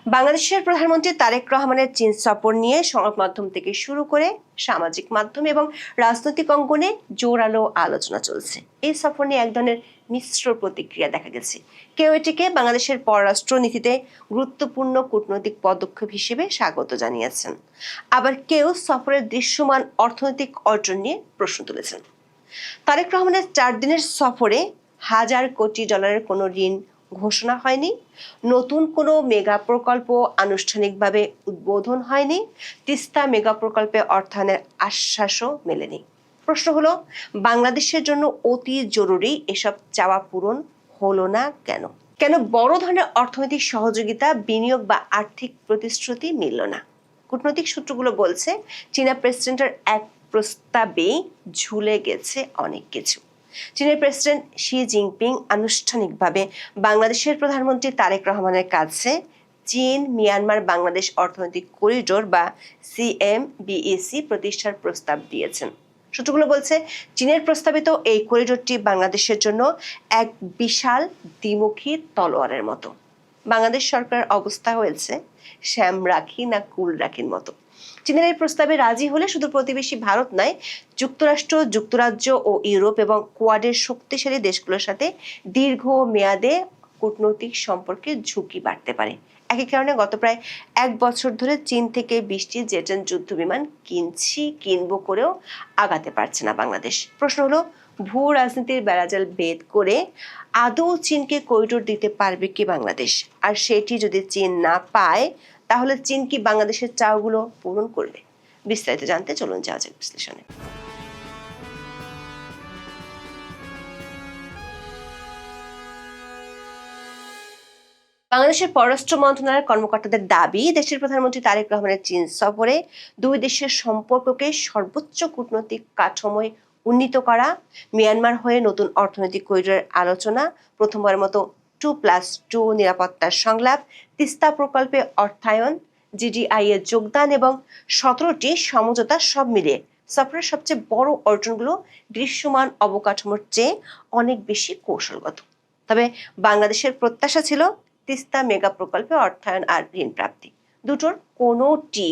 বাংলাদেশের প্রধানমন্ত্রী তারেক রহমানের চীন সফর নিয়ে সংবাদ মাধ্যম থেকে শুরু করে সামাজিক মাধ্যম এবং রাজনৈতিক অঙ্গনে জোরালো আলোচনা চলছে। এই সফর নিয়ে এক ধরনের মিশ্র প্রতিক্রিয়া দেখা গেছে। কেউ এটিকে বাংলাদেশের পররাষ্ট্র নীতিতে গুরুত্বপূর্ণ কূটনৈতিক পদক্ষেপ হিসেবে স্বাগত জানিয়েছেন, আবার কেউ সফরের দৃশ্যমান অর্থনৈতিক অর্জন নিয়ে প্রশ্ন তুলেছেন। তারেক রহমানের 4 দিনের সফরে হাজার কোটি ডলারের কোনো ঋণ ঘোষণা হয়নি, নতুন কোনো মেগা প্রকল্প আনুষ্ঠানিকভাবে উদ্বোধন হয়নি, তিস্তা মেগা প্রকল্পে অর্থায়নের আশ্বাসও মেলেনি। প্রশ্ন হলো, বাংলাদেশের জন্য অতি জরুরি এসব চাওয়া পূরণ হলো না কেন? কেন বড় ধরনের অর্থনৈতিক সহযোগিতা, বিনিয়োগ বা আর্থিক প্রতিশ্রুতি মিলল না? কূটনৈতিক সূত্রগুলো বলছে, চীনা প্রেসিডেন্টের এক প্রস্তাবেই ঝুলে গেছে অনেক কিছু। চীনের প্রেসিডেন্ট শি জিনপিং আনুষ্ঠানিকভাবে বাংলাদেশের প্রধানমন্ত্রী তারেক রহমানের কাছে চীন মিয়ানমার বাংলাদেশ অর্থনৈতিক করিডোর বা CMBEC প্রতিষ্ঠার প্রস্তাব দিয়েছেন। সূত্রগুলো বলছে, চীনের প্রস্তাবিত এই করিডোরটি বাংলাদেশের জন্য এক বিশাল দ্বিমুখী তলোয়ারের মতো। বাংলাদেশ সরকারের অবস্থা হয়েছে শ্যাম রাখি না কুল রাখির মতো। চীনের এই প্রস্তাবে রাজি হলে শুধু প্রতিবেশী ভারত নয়, যুক্তরাষ্ট্র, যুক্তরাজ্য ও ইউরোপ এবং কোয়াডের শক্তিশালী দেশগুলোর সাথে দীর্ঘ মেয়াদে কূটনৈতিক সম্পর্কের ঝুঁকি বাড়তে পারে। একই কারণে গত প্রায় 1 বছর ধরে চীন থেকে 20টি জেটেন যুদ্ধ বিমান কিনবো করেও আগাতে পারছে না বাংলাদেশ। প্রশ্ন হলো, ভূ রাজনীতির বেড়াজাল ভেদ করে আদৌ চীনকে করিডোর দিতে পারবে কি বাংলাদেশ? আর সেটি যদি চীন না পায়, তাহলে চীন কি বাংলাদেশের চাওয়াগুলো পূরণ করবে? বিস্তারিত জানতে চলুন যাওয়া যাক বিশ্লেষণে। বাংলাদেশের পররাষ্ট্র মন্ত্রণালয়ের কর্মকর্তাদের দাবি, দেশের প্রধানমন্ত্রী তারেক রহমানের চীন সফরে দুই দেশের সম্পর্ককে সর্বোচ্চ কূটনৈতিক কাঠামোয় উন্নীত করা, মিয়ানমার হয়ে নতুন অর্থনৈতিক করিডোরের আলোচনা, প্রথমবারের মতো 2+2 নিরাপত্তার সংলাপ, তিস্তা প্রকল্পে অর্থায়ন, GDI এর যোগদান এবং 17টি সমঝোতা সব মিলিয়ে সফরের সবচেয়ে বড় অর্জনগুলো দৃশ্যমান অবকাঠামোর চেয়ে অনেক বেশি কৌশলগত। তবে বাংলাদেশের প্রত্যাশা ছিল তিস্তা মেগা প্রকল্পে অর্থায়ন আর ঋণ প্রাপ্তি। দুটোর কোনোটি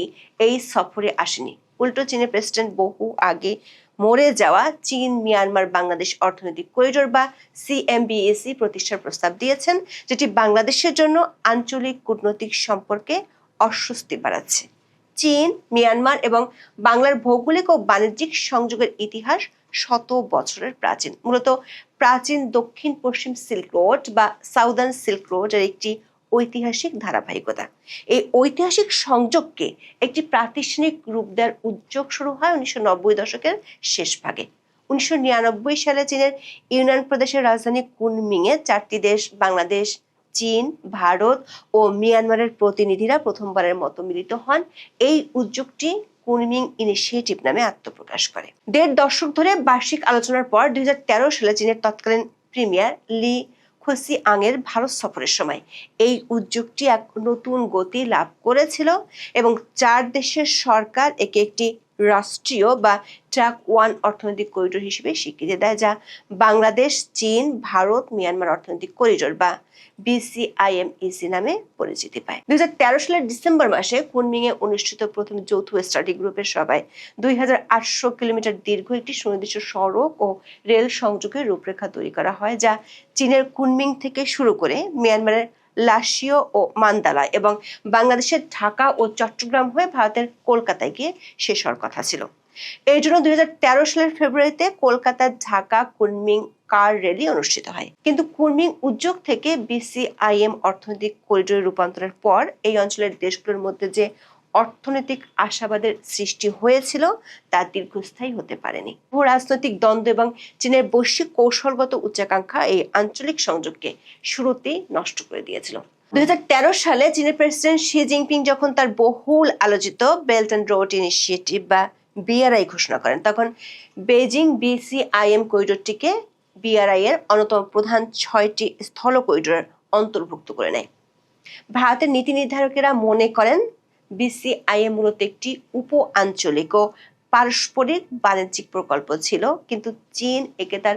এই সফরে আসেনি। উল্টো চীনের প্রেসিডেন্ট বহু আগে মরে যাওয়া চীন মিয়ানমার বাংলাদেশ অর্থনৈতিক করিডোর বা CMBEC প্রতিষ্ঠার প্রস্তাব দিয়েছেন, যেটি বাংলাদেশের জন্য আঞ্চলিক কূটনৈতিক সম্পর্কে অস্বস্তি বাড়াচ্ছে। চীন, মিয়ানমার এবং বাংলার ভৌগোলিক ও বাণিজ্যিক সংযোগের ইতিহাস শত বছরের প্রাচীন। মূলত প্রাচীন দক্ষিণ পশ্চিম সিল্ক রোড বা সাউদার্ন সিল্ক রোড এর একটি ঐতিহাসিক ধারাবাহিকতা। এই ঐতিহাসিক সংযোগকে একটি প্রাতিষ্ঠানিক রূপ দেওয়ার উদ্যোগ শুরু হয় 1990 দশকের শেষ ভাগে। 1999 সালে চীনের ইউনান প্রদেশের রাজধানী কুনমিংয়ে 4টি দেশ, বাংলাদেশ, চীন, ভারত ও মিয়ানমারের প্রতিনিধিরা প্রথমবারের মতো মিলিত হন। এই উদ্যোগটি কুনমিং ইনিশিয়েটিভ নামে আত্মপ্রকাশ করে। 1.5 দশক ধরে বার্ষিক আলোচনার পর 2013 সালে চীনের তৎকালীন প্রিমিয়ার লি খুসিয়াং এর ভারত সফরের সময় এই উদ্যোগটি এক নতুন গতি লাভ করেছিল এবং 4 দেশের সরকার একে একটি রাষ্ট্রীয় বা ট্র্যাক 1 অর্থনৈতিক করিডোর হিসেবে স্বীকৃতি দেয়, যা বাংলাদেশ, চীন, ভারত, মিয়ানমার অর্থনৈতিক করিডোর বা BCIMEC নামে পরিচিতি পায়। 2013 সালের ডিসেম্বর মাসে কুনমিংয়ে অনুষ্ঠিত প্রথম যৌথ স্টাডি গ্রুপের সভায় 2800 কিলোমিটার দীর্ঘ একটি সুনির্দিষ্ট সড়ক ও রেল সংযোগের রূপরেখা তৈরি করা হয়, যা চীনের কুনমিং থেকে শুরু করে মিয়ানমারের লাসিও ও মান্দালা এবং বাংলাদেশের ঢাকা ও চট্টগ্রাম হয়ে ভারতের কলকাতায় গিয়ে শেষ হওয়ার কথা ছিল। এর জন্য 2013 সালের ফেব্রুয়ারিতে কলকাতা ঢাকা কুনমিং কার র্যালি অনুষ্ঠিত হয়। কিন্তু কুনমিং উদ্যোগ থেকে BCIM অর্থনৈতিক করিডোরে রূপান্তরের পর এই অঞ্চলের দেশগুলোর মধ্যে যে অর্থনৈতিক আশাবাদের সৃষ্টি হয়েছিল তা দীর্ঘস্থায়ী হতে পারেনি। ভূ রাজনৈতিক দ্বন্দ্ব এবং চীনের বৈশ্বিক কৌশলগত উচ্চাকাঙ্ক্ষা এই আঞ্চলিক সংযোগকে শুরুতেই নষ্ট করে দিয়েছিল। 2013 সালে চীনের প্রেসিডেন্ট শি জিনপিং যখন তার বহুল আলোচিত বেল্ট অ্যান্ড রোড ইনিশিয়েটিভ বা BRI ঘোষণা করেন, তখন বেজিং BCIM করিডোরটিকে BRI এর অন্যতম প্রধান 6টি স্থল করিডোরের অন্তর্ভুক্ত করে নেয়। ভারতের নীতি নির্ধারকেরা মনে করেন BCIM মূলত একটি উপ আঞ্চলিক ও পারস্পরিক বাণিজ্যিক প্রকল্প ছিল, কিন্তু চীন একে তার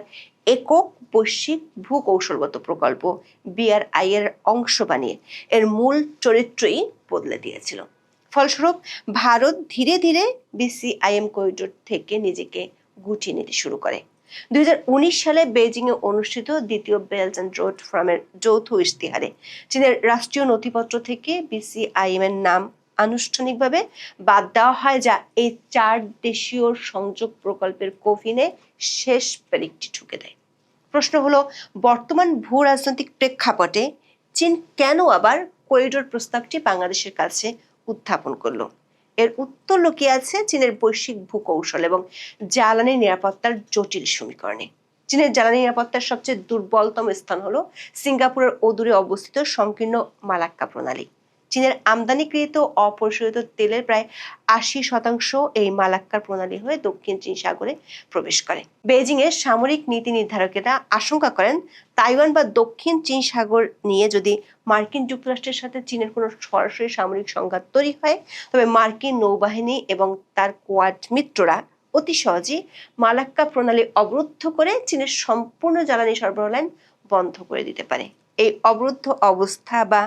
একক বৈশ্বিক ভূকৌশলগত প্রকল্প BRI এর অংশ বানিয়ে এর মূল চরিত্রই বদলে দিয়েছিল। ফলস্বরূপ ভারত ধীরে ধীরে BCIM করিডোর থেকে নিজেকে গুটিয়ে নিতে শুরু করে। 2019 সালে বেজিংয়ে অনুষ্ঠিত দ্বিতীয় বেল্ট অ্যান্ড রোড ফোরামের যৌথ ইশতেহারে চীনের রাষ্ট্রীয় নথিপত্র থেকে BCIM এর নাম আনুষ্ঠানিকভাবে বাদ দেওয়া হয়, যা এই 4 দেশীয় সংযোগ প্রকল্পের কফিনে শেষ পেরেকটি ঠুকে দেয়। প্রশ্ন হলো, বর্তমান ভূ রাজনৈতিক প্রেক্ষাপটে চীন কেন আবার করিডোর প্রস্তাবটি বাংলাদেশের কাছে উত্থাপন করলো? এর উত্তর লুকিয়ে আছে চীনের বৈশ্বিক ভূকৌশল এবং জ্বালানি নিরাপত্তার জটিল সমীকরণে। চীনের জ্বালানি নিরাপত্তার সবচেয়ে দুর্বলতম স্থান হলো সিঙ্গাপুরের অদূরে অবস্থিত সংকীর্ণ মালাক্কা প্রণালী। চীনের আমদানিকৃত অপরিশোধিত তেলের প্রায় 80% এই মালাক্কার প্রণালী হয়ে দক্ষিণ চীন সাগরে প্রবেশ করে। বেজিং এর সামরিক নীতি নির্ধারকেরা আশঙ্কা করেন, তাইওয়ান বা দক্ষিণ চীন সাগর নিয়ে যদি মার্কিন যুক্তরাষ্ট্রের সাথে চীনের কোনো সরাসরি সামরিক সংঘাত তৈরি হয়, তবে মার্কিন নৌবাহিনী এবং তার কোয়াড মিত্ররা অতি সহজেই মালাক্কা প্রণালী অবরুদ্ধ করে চীনের সম্পূর্ণ জ্বালানি সরবরাহ লাইন বন্ধ করে দিতে পারে। এই অবরুদ্ধ অবস্থা বা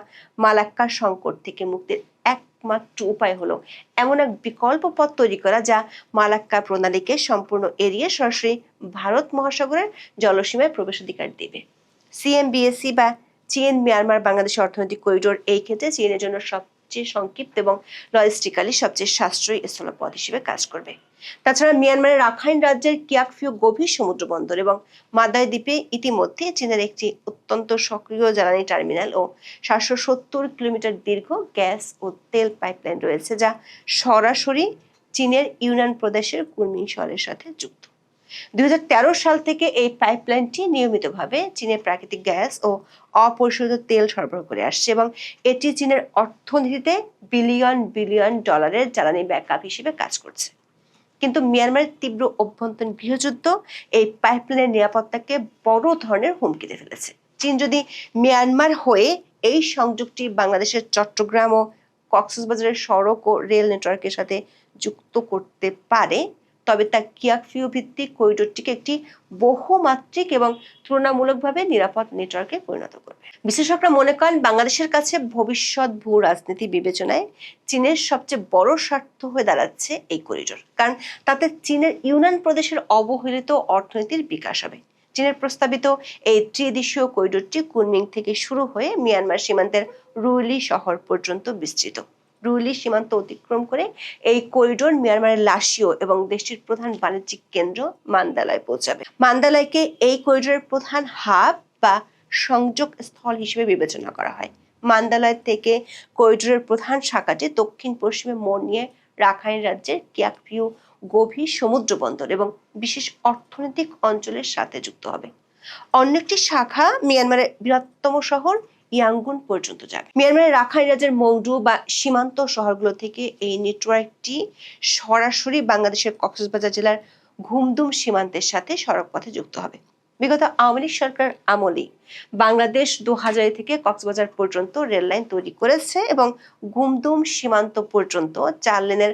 মালাক্কা সংকট থেকে মুক্তির একমাত্র উপায় হলো এমন এক বিকল্প পথ তৈরি করা, যা মালাক্কা প্রণালীকে সম্পূর্ণ এড়িয়ে সরাসরি ভারত মহাসাগরের জলসীমায় প্রবেশাধিকার দেবে। CMBSC বা চীন মিয়ানমার বাংলাদেশ অর্থনৈতিক করিডোর এই ক্ষেত্রে চীনের জন্য সবচেয়ে সংক্ষিপ্ত এবং লজিস্টিক্যালি সবচেয়ে সাশ্রয়ী স্থলপথ হিসেবে কাজ করবে। তাছাড়া মিয়ানমারের রাখাইন রাজ্যের কিয়াকফিউ গভীর সমুদ্র বন্দর এবং মাদাই দ্বীপে ইতিমধ্যে চীনের একটি অত্যন্ত সক্রিয় জ্বালানি টার্মিনাল ও 770 কিলোমিটার দীর্ঘ গ্যাস ও তেল পাইপলাইন রয়েছে, যা সরাসরি চীনের ইউনান প্রদেশের কুনমিং শহরের সাথে যুক্ত। 2013 সাল থেকে এই পাইপলাইনটি নিয়মিতভাবে চীনের প্রাকৃতিক গ্যাস ও অপরিশোধিত তেল সরবরাহ করে আসছে এবং এটি চীনের অর্থনীতিতে বিলিয়ন বিলিয়ন ডলারের জ্বালানি ব্যাকআপ হিসেবে কাজ করছে। কিন্তু মিয়ানমারের তীব্র অভ্যন্তরীণ গৃহযুদ্ধ এই পাইপলাইনের নিরাপত্তাকে বড় ধরনের হুমকিতে ফেলেছে। চীন যদি মিয়ানমার হয়ে এই সংযোগটি বাংলাদেশের চট্টগ্রাম ও কক্সবাজারের সড়ক ও রেল নেটওয়ার্কের সাথে যুক্ত করতে পারে, তবে তা কিয়াকফিউ ভিত্তিক করিডোরটিকে একটি বহুমাত্রিক এবং তুলনামূলকভাবে নিরাপদ নেটওয়ার্কে পরিণত করবে। বিশ্লেষকরা মনে করেন, বাংলাদেশের কাছে ভবিষ্যৎ ভূ রাজনীতি বিবেচনায় চীনের সবচেয়ে বড় স্বার্থ হয়ে দাঁড়াচ্ছে এই করিডোর, কারণ তাতে চীনের ইউনান প্রদেশের অবহেলিত অর্থনীতির বিকাশ হবে। চীনের প্রস্তাবিত এই ত্রিদেশীয় করিডোরটি কুনমিং থেকে শুরু হয়ে মিয়ানমার সীমান্তের রুইলি শহর পর্যন্ত বিস্তৃত। রুইলি সীমান্ত অতিক্রম করে এই করিডোর মিয়ানমারের লাসিও এবং দেশটির প্রধান বাণিজ্যিক কেন্দ্র মান্দালয় পৌঁছাবে। মান্দালয়কে এই করিডোরের প্রধান হাব বা সংযোগ স্থল হিসেবে বিবেচনা করা হয়। মান্দালয় থেকে করিডোরের প্রধান শাখাটি দক্ষিণ পশ্চিমে মোড় নিয়ে রাখাইন রাজ্যের কিয়াকফিউ গভীর সমুদ্র বন্দর এবং বিশেষ অর্থনৈতিক অঞ্চলের সাথে যুক্ত হবে। অন্য একটি শাখা মিয়ানমারের বৃহত্তম শহর ইয়াঙ্গুন পর্যন্ত যাবে। মিয়ানমারের রাখাইন রাজ্যের মংডু বা সীমান্ত শহরগুলো থেকে এই নেটওয়ার্কটি সরাসরি বাংলাদেশের কক্সবাজার জেলার ঘুমদুম সীমান্তের সাথে সড়ক পথে যুক্ত হবে। বিগত আওয়ামী লীগ সরকার আমলেই বাংলাদেশ 2000 থেকে কক্সবাজার পর্যন্ত রেল লাইন তৈরি করেছে এবং ঘুমদুম সীমান্ত পর্যন্ত 4 লেনের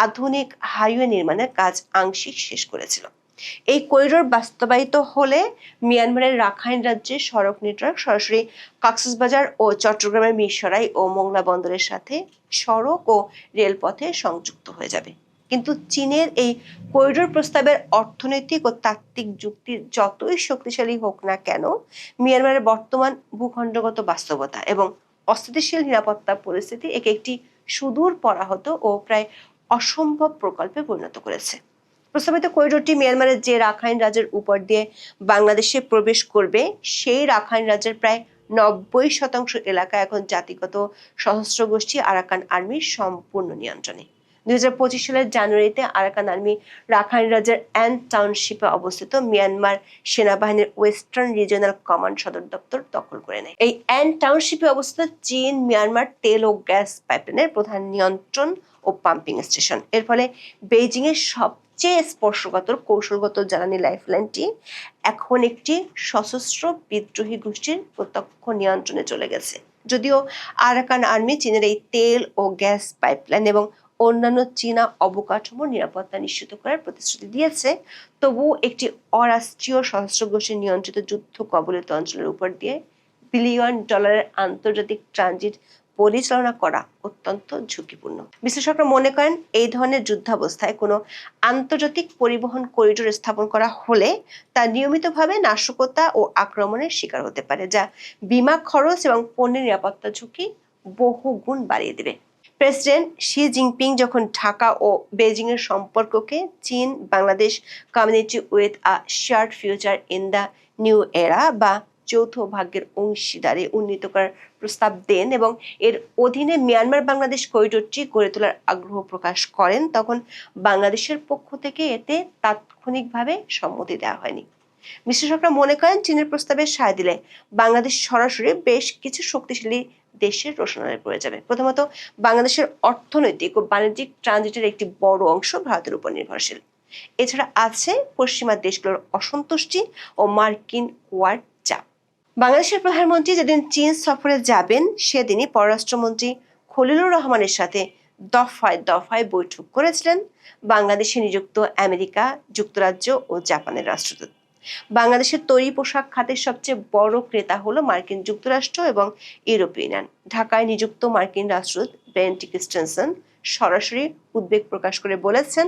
আধুনিক হাইওয়ে নির্মাণের কাজ আংশিক শেষ করেছিল। এই করিডোর বাস্তবায়িত হলে মিয়ানমারের রাখাইন রাজ্যের সড়ক নেটওয়ার্ক সরাসরি কক্সবাজার ও চট্টগ্রামের মিরসরাই ও মোংলা বন্দরের সাথে সড়ক ও রেলপথে সংযুক্ত হয়ে যাবে। কিন্তু চীনের এই করিডোর প্রস্তাবের অর্থনৈতিক ও তাত্ত্বিক যুক্তি যতই শক্তিশালী হোক না কেন, মিয়ানমারের বর্তমান ভূখণ্ডগত বাস্তবতা এবং অস্থিতিশীল নিরাপত্তা পরিস্থিতি একে একটি সুদূর পরাহত ও প্রায় অসম্ভব প্রকল্পে পরিণত করেছে। প্রস্তাবিত করিডোরটি মিয়ানমারের যে রাখাইন রাজ্যের উপর দিয়ে বাংলাদেশে প্রবেশ করবে, সেই রাখাইন রাজ্যের প্রায় 90% এলাকা এখন জাতিগত সশস্ত্র গোষ্ঠী আরাকান আর্মির সম্পূর্ণ নিয়ন্ত্রণে। 2025 সালের জানুয়ারিতে আরাকান আর্মি রাখাইন রাজ্যের অ্যান টাউনশিপে অবস্থিত মিয়ানমার সেনাবাহিনীর ওয়েস্টার্ন রিজিওনাল কমান্ড সদর দপ্তর দখল করে নেয়। এই অ্যান টাউনশিপে অবস্থিত চীন মিয়ানমার তেল ও গ্যাস পাইপলাইনের প্রধান নিয়ন্ত্রণ ও পাম্পিং স্টেশন। এর ফলে বেইজিং এর সবচেয়ে স্পর্শকাতর কৌশলগত জ্বালানি লাইফলাইনটি এখন একটি সশস্ত্র বিদ্রোহী গোষ্ঠীর প্রত্যক্ষ নিয়ন্ত্রণে চলে গেছে। যদিও আরাকান আর্মি চীনের এই তেল ও গ্যাস পাইপলাইন এবং অন্যান্য চীনা অবকাঠামোর নিরাপত্তা নিশ্চিত করার প্রতিশ্রুতি দিয়েছে, তবুও একটি অরাষ্ট্রীয় সশস্ত্র গোষ্ঠী নিয়ন্ত্রিত যুদ্ধ কবলিত অঞ্চলের উপর দিয়ে বিলিয়ন ডলারের আন্তর্জাতিক ট্রানজিট পরিচালনা করা অত্যন্ত ঝুঁকিপূর্ণ। বিশ্লেষকরা মনে করেন এই ধরনের যুদ্ধাবস্থায় কোনো আন্তর্জাতিক পরিবহন করিডোর স্থাপন করা হলে তা নিয়মিতভাবে নাশকতা ও আক্রমণের শিকার হতে পারে, যা বিমা খরচ এবং পণ্যের নিরাপত্তা ঝুঁকি বহুগুণ বাড়িয়ে দেবে। প্রেসিডেন্ট শি জিনপিং যখন ঢাকা ও বেজিং এর সম্পর্ককে চীন Bangladesh community with a shared future in the new এরা বা যৌথ ভাগ্যের অংশীদারে উন্নীত করার প্রস্তাব দেন এবং এর অধীনে মিয়ানমার বাংলাদেশ করিডোরটি গড়ে তোলার আগ্রহ প্রকাশ করেন, তখন বাংলাদেশের পক্ষ থেকে এতে তাৎক্ষণিকভাবে সম্মতি দেওয়া হয়নি। বিশ্লেষকরা মনে করেন চীনের প্রস্তাবে সায় দিলে বাংলাদেশ সরাসরি বেশ কিছু শক্তিশালী দেশের রোশনালে পড়ে যাবে। প্রথমত, বাংলাদেশের অর্থনৈতিক ও বাণিজ্যিক ট্রানজিটের একটি বড় অংশ ভারতের উপর নির্ভরশীল। এছাড়া আছে পশ্চিমা দেশগুলোর অসন্তুষ্টি ও মার্কিন ওয়ার চাপ। বাংলাদেশের প্রধানমন্ত্রী যেদিন চীন সফরে যাবেন সেদিনই পররাষ্ট্রমন্ত্রী খলিলুর রহমানের সাথে দফায় দফায় বৈঠক করেছিলেন বাংলাদেশে নিযুক্ত আমেরিকা, যুক্তরাজ্য ও জাপানের রাষ্ট্রদূত। বাংলাদেশের তৈরি পোশাক খাতের সবচেয়ে বড় ক্রেতা হলো মার্কিন যুক্তরাষ্ট্র এবং ইউরোপীয় ইউনিয়ন। ঢাকায় নিযুক্ত মার্কিন রাষ্ট্রদূত ব্রেন্ট ক্রিস্টেনসন সরাসরি উদ্বেগ প্রকাশ করে বলেছেন,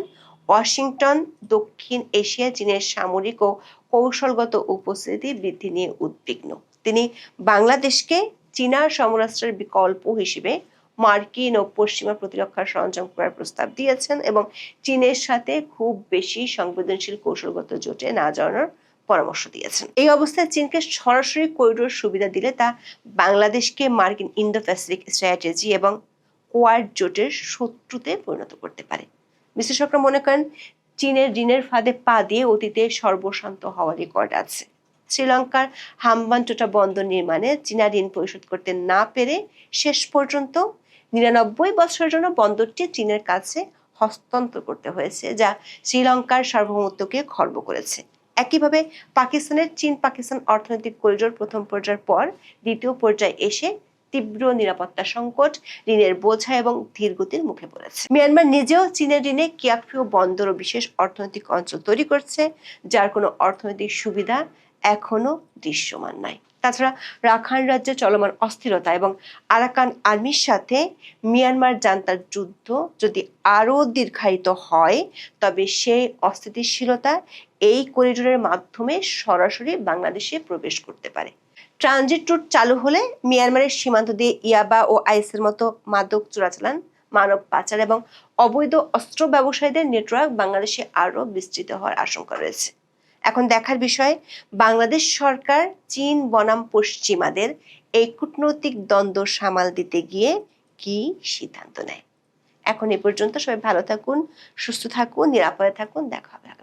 ওয়াশিংটন দক্ষিণ এশিয়ায় চীনের সামরিক ও কৌশলগত উপস্থিতি বৃদ্ধি নিয়ে উদ্বিগ্ন। তিনি বাংলাদেশকে চীনা সমরাস্ত্রের বিকল্প হিসেবে মার্কিন ও পশ্চিমা প্রতিরক্ষা সরঞ্জাম করার প্রস্তাব দিয়েছেন এবং চীনের সাথে খুব বেশি সংবেদনশীল কৌশলগত জোটে না যাওয়ার পরামর্শ দিয়েছেন। এই অবস্থায় চীনকে সরাসরি করিডোর সুবিধা দিলে তা বাংলাদেশকে মার্কিন ইন্দো প্যাসিফিক স্ট্র্যাটেজি এবং কোয়াড জোটের শত্রুতে পরিণত করতে পারে। বিশ্লেষকরা মনে করেন চীনের ঋণের ফাঁদে পা দিয়ে অতীতে সর্বশান্ত হওয়ার রেকর্ড আছে। শ্রীলঙ্কার হাম্বানটোটা বন্দর নির্মাণে চীনা ঋণ পরিশোধ করতে না পেরে শেষ পর্যন্ত 99 বছরের জন্য বন্দরটি চীনের কাছে হস্তান্তর করতে হয়েছে, যা শ্রীলঙ্কার সার্বভৌমত্বকে খর্ব করেছে। একইভাবে পাকিস্তানের চীন পাকিস্তান অর্থনৈতিক করিডোর প্রথম পর্যায়ের পর দ্বিতীয় পর্যায়ে এসে তীব্র নিরাপত্তা সংকট, ঋণের বোঝা এবং ধীরগতির মুখে পড়েছে। মিয়ানমার নিজেও চীনের ঋণে কিয়াকফিউ বন্দর ও বিশেষ অর্থনৈতিক অঞ্চল তৈরি করছে, যার কোনো অর্থনৈতিক সুবিধা এখনো দৃশ্যমান নয়। তাছাড়া রাখাইন রাজ্যে চলমান অস্থিরতা এবং আরাকান আর্মির সাথে মিয়ানমার জান্তার যুদ্ধ যদি আরও দীর্ঘায়িত হয়, তবে সেই অস্থিতিশীলতা এই করিডোরের মাধ্যমে সরাসরি বাংলাদেশে প্রবেশ করতে পারে। ট্রানজিট রুট চালু হলে মিয়ানমারের সীমান্ত দিয়ে ইয়াবা ও আইসের মতো মাদক চোরাচালান, মানব পাচার এবং অবৈধ অস্ত্র ব্যবসায়ীদের নেটওয়ার্ক বাংলাদেশে আরও বিস্তৃত হওয়ার আশঙ্কা রয়েছে। এখন দেখার বিষয়, বাংলাদেশ সরকার চীন বনাম পশ্চিমাদের এই কূটনৈতিক দ্বন্দ্ব সামাল দিতে গিয়ে কি সিদ্ধান্ত নেয়। এখন এ পর্যন্ত। সবাই ভালো থাকুন, সুস্থ থাকুন, নিরাপদে থাকুন। দেখা হবে।